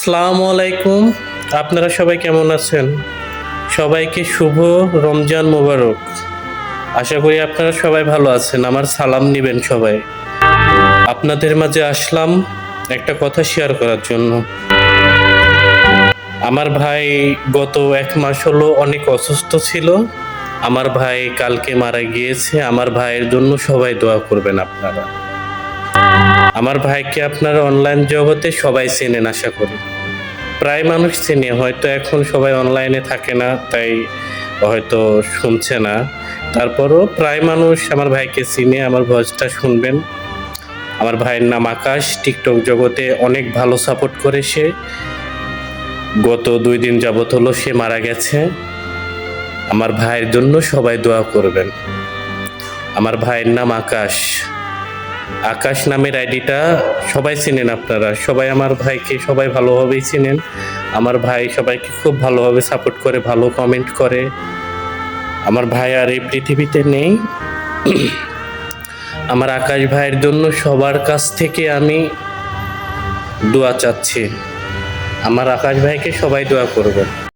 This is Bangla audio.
আসসালামু আলাইকুম। আপনারা সবাই কেমন আছেন? সবাইকে শুভ রমজান মোবারক। আশা করি আপনারা সবাই ভালো আছেন। আমার সালাম নিবেন সবাই। আপনাদের মাঝে আসলাম একটা কথা শেয়ার করার জন্য। আমার ভাই গত ১ মাস হলো অনেক অসুস্থ ছিল। আমার ভাই কালকে মারা গিয়েছে। আমার ভাইয়ের জন্য সবাই দোয়া করবেন আপনারা। আমার ভাইকে আপনারা অনলাইন জগতে সবাই চেনেন আশা করি। প্রায় মানুষ চেনে, হয়তো এখন সবাই অনলাইনে থাকে না, তাই হয়তো শুনছে না। তারপরও প্রায় মানুষ আমার ভাইকে চিনে, আমার ভয়েসটা শুনবেন। আমার ভাইয়ের নাম আকাশ। টিকটক জগতে অনেক ভালো সাপোর্ট করে সে। গত ২ দিন যাবৎ হলো সে মারা গেছে। আমার ভাইয়ের জন্য সবাই দোয়া করবেন। আমার ভাইয়ের নাম আকাশ। আকাশ নামের আইডিটা সবাই চিনেন আপনারা। সবাই আমার ভাইকে সবাই ভালোভাবেই চিনেন। আমার ভাই সবাইকে খুব ভালোভাবে সাপোর্ট করে, ভালো কমেন্ট করে। আমার ভাই আর এই পৃথিবীতে নেই। আমার আকাশ ভাইয়ের জন্য সবার কাছ থেকে আমি দোয়া চাচ্ছি। আমার আকাশ ভাইকে সবাই দোয়া করবেন।